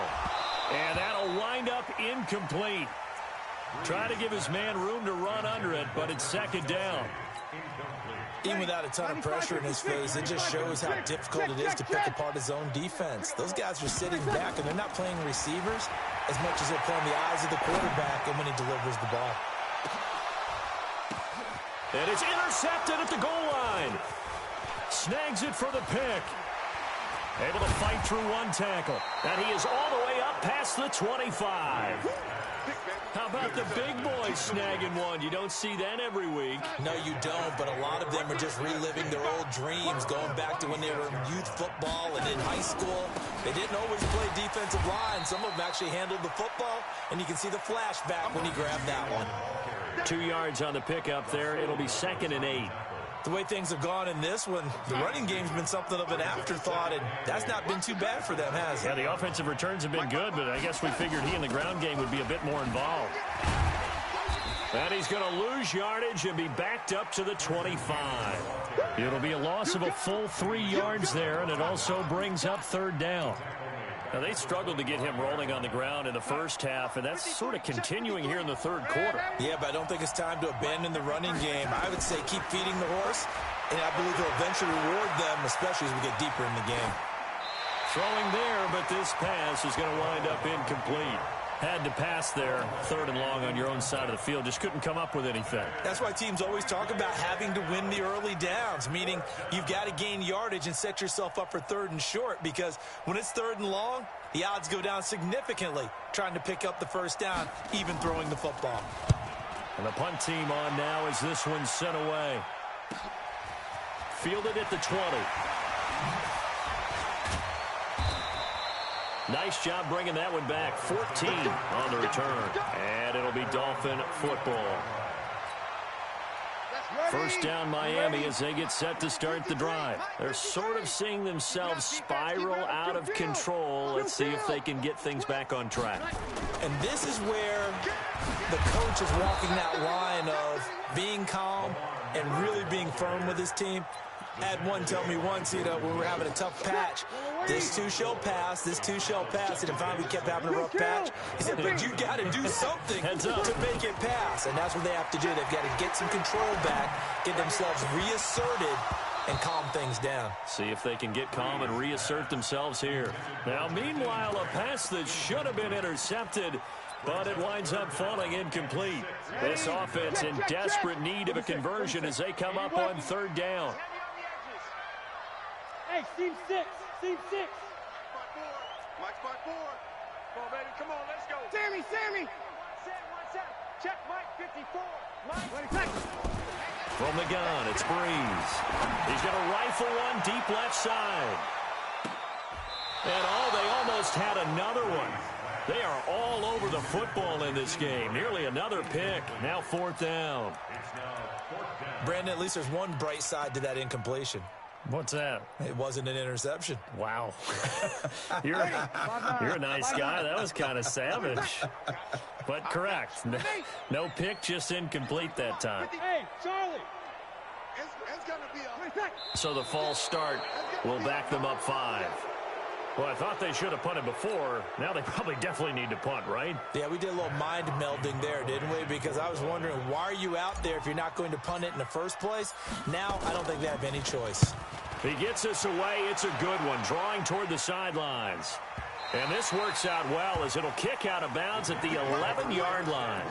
And that'll wind up incomplete. Trying to give his man room to run under it, but it's second down. Even without a ton of pressure in his face, it just shows how difficult it is to pick apart his own defense. Those guys are sitting back, and they're not playing receivers as much as they're playing the eyes of the quarterback and when he delivers the ball. And it's intercepted at the goal line. Snags it for the pick. Able to fight through one tackle. And he is all the way up past the 25. How about the big boys snagging one? You don't see that every week. No, you don't, but a lot of them are just reliving their old dreams, going back to when they were in youth football and in high school. They didn't always play defensive line. Some of them actually handled the football, and you can see the flashback when he grabbed that one. 2 yards on the pickup there. It'll be 2nd and 8. The way things have gone in this one, the running game's been something of an afterthought, and that's not been too bad for them, has it? Yeah, the offensive returns have been good, but I guess we figured he in the ground game would be a bit more involved. And he's going to lose yardage and be backed up to the 25. It'll be a loss of a full 3 yards there, and it also brings up third down. Now, they struggled to get him rolling on the ground in the first half, and that's sort of continuing here in the third quarter. Yeah, but I don't think it's time to abandon the running game. I would say keep feeding the horse, and I believe he'll eventually reward them, especially as we get deeper in the game. Throwing there, but this pass is going to wind up incomplete. Had to pass there, 3rd and long on your own side of the field. Just couldn't come up with anything. That's why teams always talk about having to win the early downs, meaning you've got to gain yardage and set yourself up for 3rd and short, because when it's 3rd and long, the odds go down significantly trying to pick up the first down, even throwing the football. And the punt team on now as this one's sent away. Fielded at the 20. Nice job bringing that one back. 14 on the return. And it'll be Dolphin football. First down Miami as they get set to start the drive. They're sort of seeing themselves spiral out of control. Let's see if they can get things back on track. And this is where the coach is walking that line of being calm and really being firm with his team. I had one tell me once, when we were having a tough patch, this too shall pass, this too shall pass, and finally we kept having a rough patch. He said, but you got to do something to make it pass, and that's what they have to do. They've got to get some control back, get themselves reasserted, and calm things down. See if they can get calm and reassert themselves here. Now, meanwhile, a pass that should have been intercepted, but it winds up falling incomplete. This offense in desperate need of a conversion as they come up on 3rd down. Hey, team 6. Team 6. Mike's by 4. Come on, baby. Come on, let's go. Sammy. One set. Check Mike 54. Mike. From the gun, it's Breeze. He's going to rifle one deep left side. And they almost had another one. They are all over the football in this game. Nearly another pick. Now 4th down. Brandon, at least there's one bright side to that incompletion. What's that? It wasn't an interception. Wow. You're a nice guy. That was kind of savage. But correct. No pick, just incomplete that time. Hey, Charlie. It's going to be a... So the false start will back them up 5. Well, I thought they should have punted before. Now they probably definitely need to punt, right? Yeah, we did a little mind melding there, didn't we? Because I was wondering, why are you out there if you're not going to punt it in the first place? Now, I don't think they have any choice. He gets us away. It's a good one, drawing toward the sidelines. And this works out well as it'll kick out of bounds at the 11-yard line.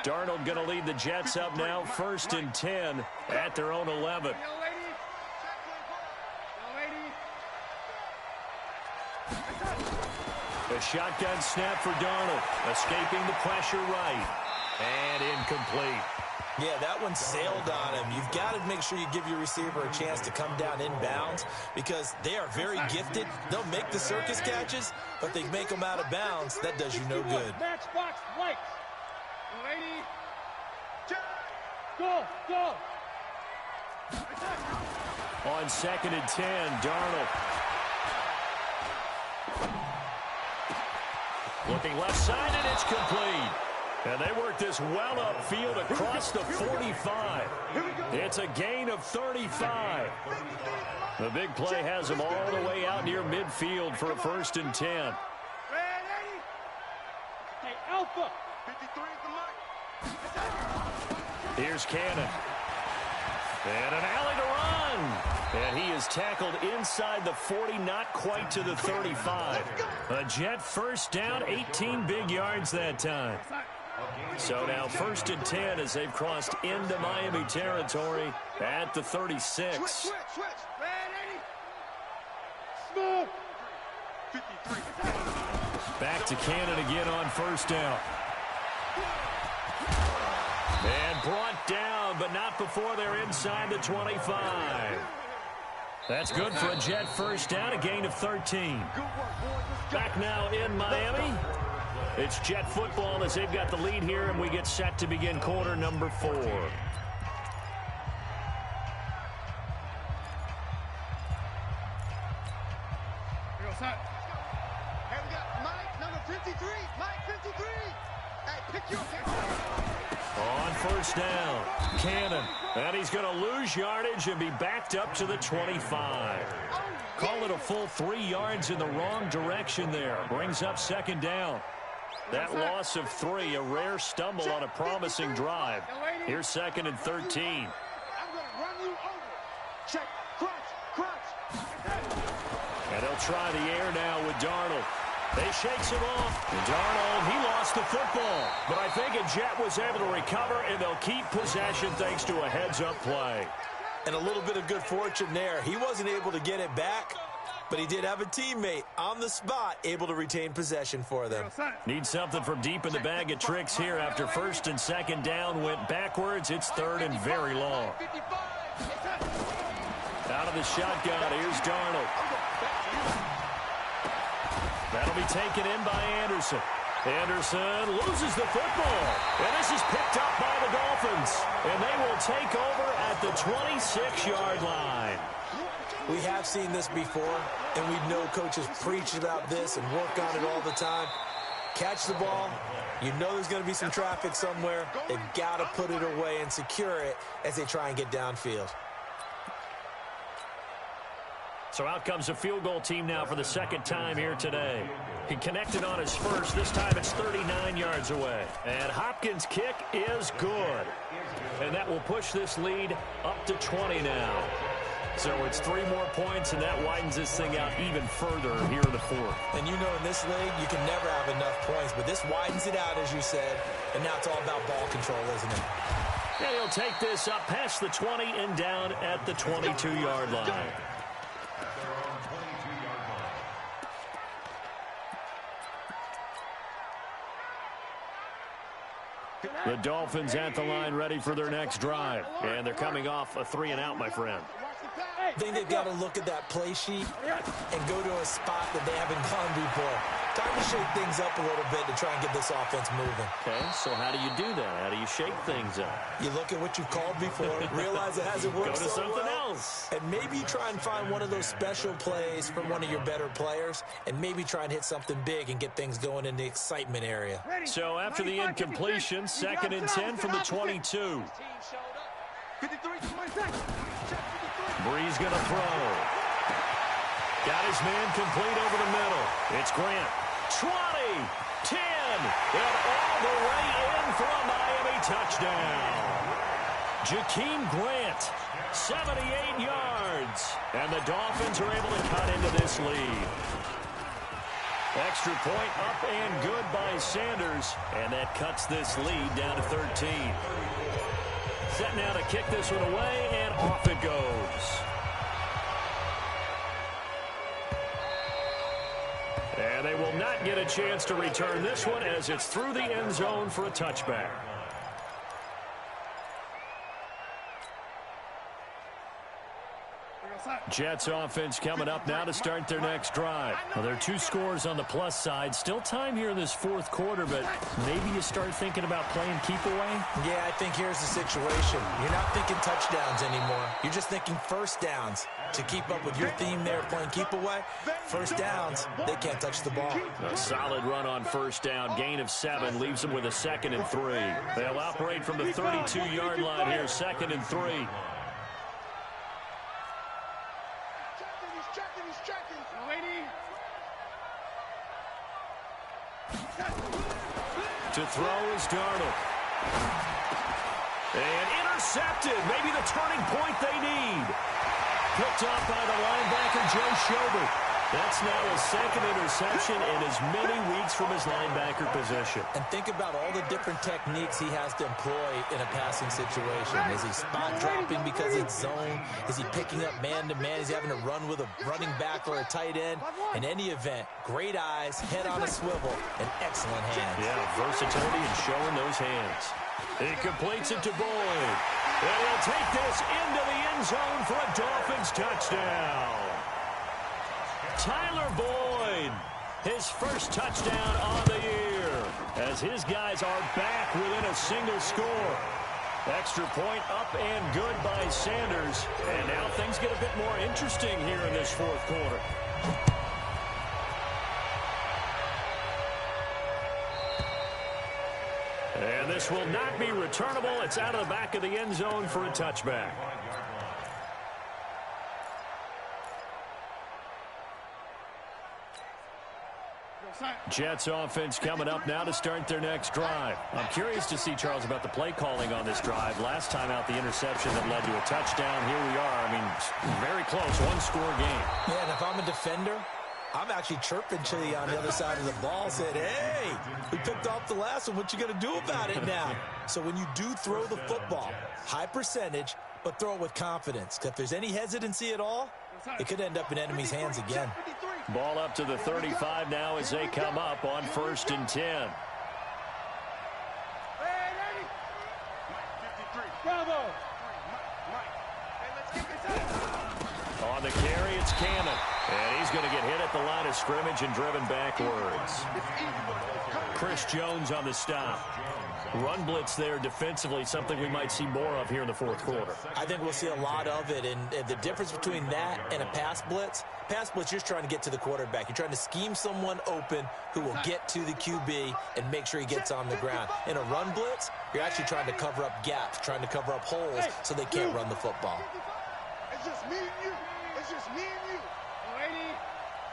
Darnold going to lead the Jets up now, 1st and 10 at their own 11. A shotgun snap for Darnold, escaping the pressure right, and incomplete. Yeah, that one sailed on him. You've got to make sure you give your receiver a chance to come down inbounds because they are very gifted. They'll make the circus catches, but they make them out of bounds. That does you no good. Matchbox white. Lady. Go, go. On 2nd and 10, Darnold. Looking left side, and it's complete. And they work this well upfield across the 45. It's a gain of 35. The big play has them all the way out near midfield for a 1st and 10. Ready? Hey, Alpha. 53 is the mark. Here's Cannon. And an alley to run. And he is tackled inside the 40, not quite to the 35. A Jet first down, 18 big yards that time. So now 1st and 10 as they've crossed into Miami territory at the 36. Switch. Ready? Smooth. 53. Back to Cannon again on 1st down. And brought down, but not before they're inside the 25. That's good for a Jet first down, a gain of 13. Back now in Miami. It's Jet football as they've got the lead here, and we get set to begin quarter number 4. Here goes Hunt. Hey, we got Mike, number 53. Mike, 53. Hey, pick your pick. On 1st down, Cannon. And he's going to lose yardage and be backed up to the 25. Call it a full 3 yards in the wrong direction there. Brings up 2nd down. That loss of 3, a rare stumble on a promising drive. Here's 2nd and 13. I'm going to run you over. Check. Crunch. And they'll try the air now with Darnold. They shakes him off. Darnold, he lost the football. But I think a Jet was able to recover, and they'll keep possession thanks to a heads-up play. And a little bit of good fortune there. He wasn't able to get it back, but he did have a teammate on the spot able to retain possession for them. Need something from deep in the bag of tricks here after 1st and 2nd down went backwards. It's 3rd and very long. Out of the shotgun, here's Darnold. That'll be taken in by Anderson. Anderson loses the football. And this is picked up by the Dolphins. And they will take over at the 26-yard line. We have seen this before, and we know coaches preach about this and work on it all the time. Catch the ball. You know there's going to be some traffic somewhere. They've got to put it away and secure it as they try and get downfield. So out comes a field goal team now for the 2nd time here today. He connected on his first. This time it's 39 yards away. And Hopkins' kick is good. And that will push this lead up to 20 now. So it's 3 more points, and that widens this thing out even further here in the 4th. And you know in this league, you can never have enough points, but this widens it out, as you said, and now it's all about ball control, isn't it? And he'll take this up past the 20 and down at the 22-yard line. The Dolphins at the line ready for their next drive. And they're coming off a 3-and-out, my friend. I think they've got to look at that play sheet and go to a spot that they haven't gone before. Time to shake things up a little bit to try and get this offense moving. Okay, so how do you do that? How do you shake things up? You look at what you've called before, realize it hasn't worked Go to so something well, else. and maybe try and find one of those special plays from one of your better players, and maybe try and hit something big and get things going in the excitement area. So after the incompletion, 2nd and 10 from the 22. Breeze going to throw. Got his man complete over the middle. It's Grant. 20, 10, and all the way in for a Miami touchdown. Jakeem Grant, 78 yards. And the Dolphins are able to cut into this lead. Extra point up and good by Sanders. And that cuts this lead down to 13. Set now to kick this one away, and off it goes. And they will not get a chance to return this one as it's through the end zone for a touchback. Jets offense coming up now to start their next drive. Well, there are 2 scores on the plus side. Still time here in this 4th quarter, but maybe you start thinking about playing keep away? Yeah, I think here's the situation. You're not thinking touchdowns anymore. You're just thinking first downs. To keep up with your theme there playing keep away, first downs, they can't touch the ball. A solid run on first down. Gain of 7 leaves them with a 2nd and 3. They'll operate from the 32-yard line here, 2nd and 3. To throw is Darnold. And intercepted. Maybe the turning point they need. Picked off by the linebacker, Joe Schobert. That's now his 2nd interception in as many weeks from his linebacker position. And think about all the different techniques he has to employ in a passing situation. Is he spot dropping because it's zone? Is he picking up man-to-man? Is he having to run with a running back or a tight end? In any event, great eyes, head on a swivel, and excellent hands. Yeah, versatility and showing those hands. He completes it to Boyd. And he'll take this into the end zone for a Dolphins touchdown. Tyler Boyd, his first touchdown on the year, as his guys are back within a single score. Extra point up and good by Sanders. And now things get a bit more interesting here in this 4th quarter. And this will not be returnable. It's out of the back of the end zone for a touchback. Jets offense coming up now to start their next drive. I'm curious to see, Charles, about the play calling on this drive. Last time out, the interception that led to a touchdown. Here we are. I mean, very close, 1-score game. Yeah, and if I'm a defender, I'm actually chirping to you on the other side of the ball, said, hey, we picked off the last one. What you going to do about it now? So when you do throw the football, high percentage, but throw it with confidence. Because if there's any hesitancy at all, it could end up in enemy's hands again. Ball up to the 35 now as they come up on 1st and 10. On the carry, it's Cannon. And he's going to get hit at the line of scrimmage and driven backwards. Chris Jones on the stop. Run blitz there defensively, something we might see more of here in the 4th quarter. I think we'll see a lot of it, and the difference between that and a pass blitz, you're just trying to get to the quarterback. You're trying to scheme someone open who will get to the QB and make sure he gets on the ground. In a run blitz, you're actually trying to cover up gaps, trying to cover up holes so they can't run the football. It's just me and you. It's just me and you. Lady,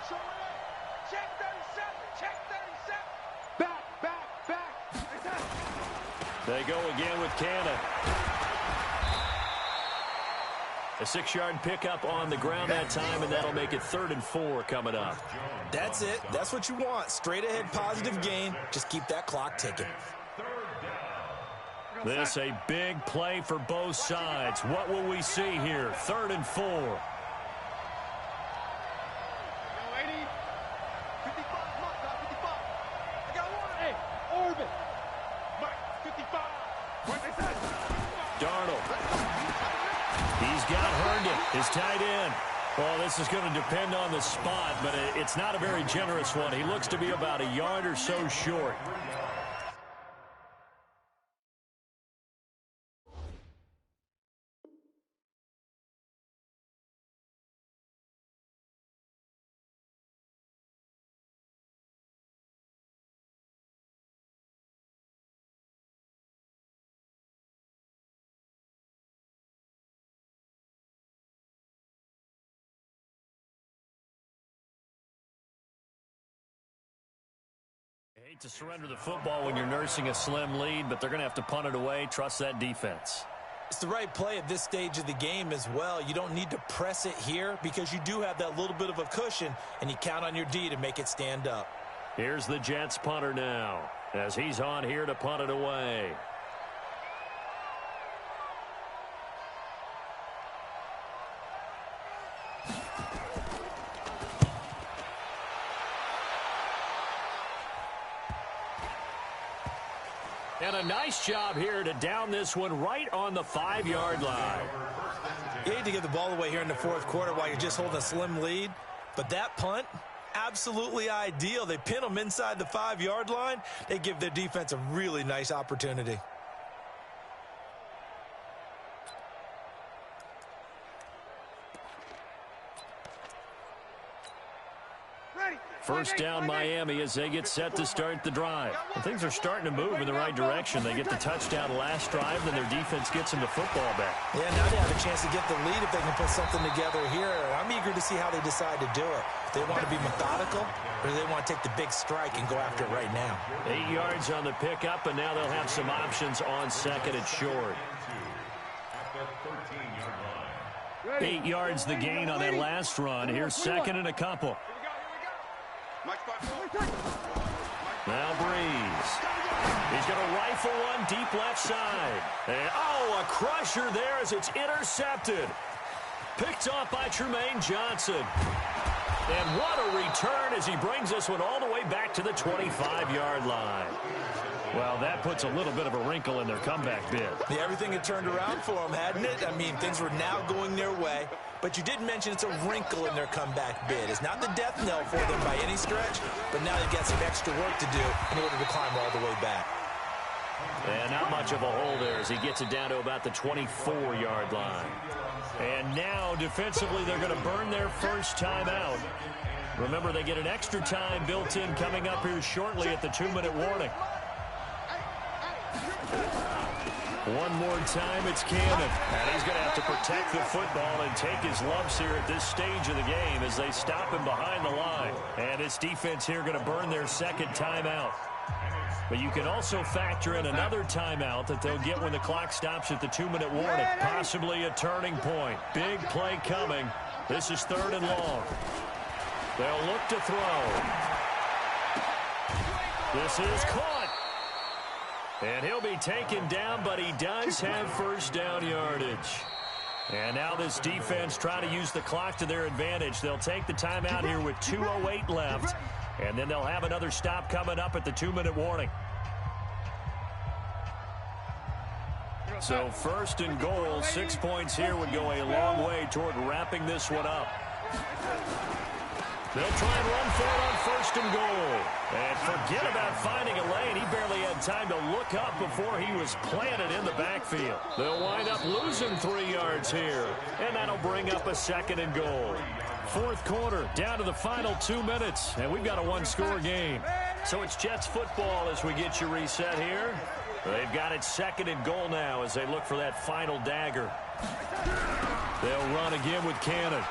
show it up. Check 37. Check 37. Back. They go again with Cannon. A 6-yard pickup on the ground that time, and that'll make it 3rd and 4 coming up. That's it. That's what you want. Straight ahead positive gain. Just keep that clock ticking. This a big play for both sides. What will we see here? 3rd and 4. Darnold. He's got Herndon, his tight end. Well, this is going to depend on the spot, but it's not a very generous one. He looks to be about a yard or so short. I hate to surrender the football when you're nursing a slim lead, but they're going to have to punt it away. Trust that defense. It's the right play at this stage of the game as well. You don't need to press it here because you do have that little bit of a cushion, and you count on your D to make it stand up. Here's the Jets punter now as he's on here to punt it away. And a nice job here to down this one right on the 5-yard line. He to give the ball away here in the fourth quarter while you're just holding a slim lead. But that punt, absolutely ideal. They pin them inside the 5-yard line. They give their defense a really nice opportunity. First down Miami as they get set to start the drive. And things are starting to move in the right direction. They get the touchdown last drive, then their defense gets them the football back. Yeah, now they have a chance to get the lead if they can put something together here. I'm eager to see how they decide to do it. Do they want to be methodical, or do they want to take the big strike and go after it right now? 8 yards on the pickup, and now they'll have some options on second and short. 8 yards the gain on that last run. Here's second and a couple. Now Breeze. He's going to rifle one deep left side. And, a crusher there as it's intercepted. Picked off by Tremaine Johnson. And what a return as he brings this one all the way back to the 25-yard line. Well, that puts a little bit of a wrinkle in their comeback bid. Yeah, everything had turned around for them, hadn't it? I mean, things were now going their way. But you did mention it's a wrinkle in their comeback bid. It's not the death knell for them by any stretch, but now they've got some extra work to do in order to climb all the way back. And not much of a hole there as he gets it down to about the 24-yard line. And now, defensively, they're going to burn their first timeout. Remember, they get an extra time built in coming up here shortly at the 2-minute warning. One more time, it's Cannon. And he's going to have to protect the football and take his lumps here at this stage of the game as they stop him behind the line. And his defense here going to burn their second timeout. But you can also factor in another timeout that they'll get when the clock stops at the 2-minute warning. Possibly a turning point. Big play coming. This is 3rd and long. They'll look to throw. This is caught. And he'll be taken down, but he does have first down yardage. And now this defense trying to use the clock to their advantage. They'll take the timeout here with 2:08 left. And then they'll have another stop coming up at the 2-minute warning. So 1st and goal, 6 points here would go a long way toward wrapping this one up. They'll try and run for it on 1st and goal. And forget about finding a lane. He barely had time to look up before he was planted in the backfield. They'll wind up losing 3 yards here. And that'll bring up a 2nd and goal. 4th quarter, down to the final 2 minutes. And we've got a 1-score game. So it's Jets football as we get you reset here. They've got it 2nd and goal now as they look for that final dagger. They'll run again with Cannon.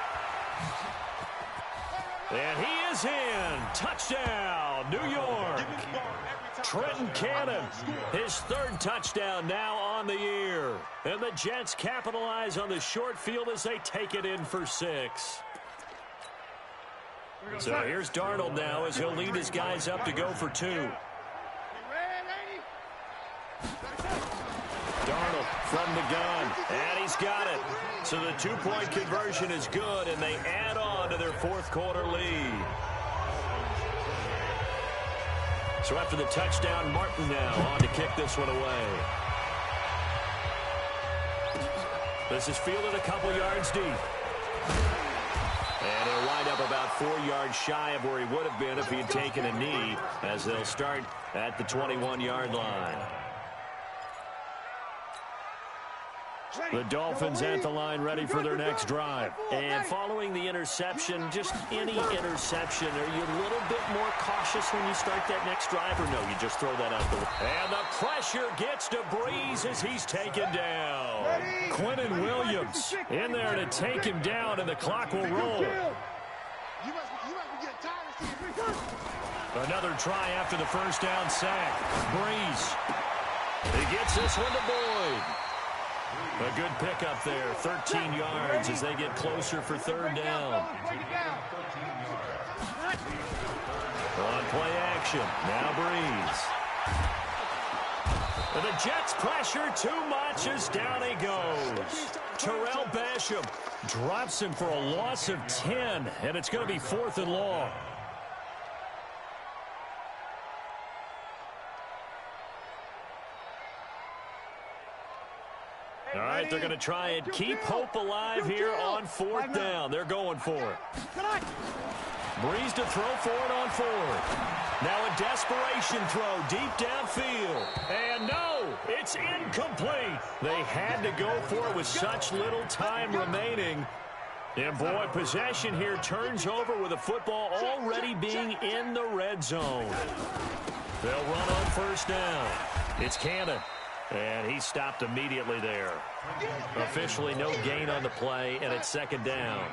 And he is in. Touchdown, New York. Trenton Cannon, his 3rd touchdown now on the year. And the Jets capitalize on the short field as they take it in for 6. So here's Darnold now as he'll lead his guys up to go for 2. Darnold from the gun, and he's got it. So the 2-point conversion is good, and they add on to their 4th quarter lead. So after the touchdown, Martin now on to kick this one away. This is fielded a couple yards deep. And he'll wind up about 4 yards shy of where he would have been if he had taken a knee, as they'll start at the 21-yard line. The Dolphins at the line ready for their next drive. And following the interception, just any interception, are you a little bit more cautious when you start that next drive, or no, you just throw that out the way? And the pressure gets to Breeze as he's taken down. Quinnen Williams in there to take him down, and the clock will roll. Another try after the first down sack. Breeze. He gets this one to Boyd. A good pickup there, 13 yards as they get closer for 3rd down. On play action, now Breeze. And the Jets pressure too much as down he goes. Terrell Basham drops him for a loss of 10, and it's going to be 4th and long. All right, they're going to try and keep hope alive here on 4th down. They're going for it. Breeze to throw for it on 4th. Now a desperation throw deep downfield. And no, it's incomplete. They had to go for it with such little time remaining. And, boy, possession here turns over with the football already being in the red zone. They'll run on 1st down. It's Cannon. And he stopped immediately there. Officially no gain on the play, and it's 2nd down.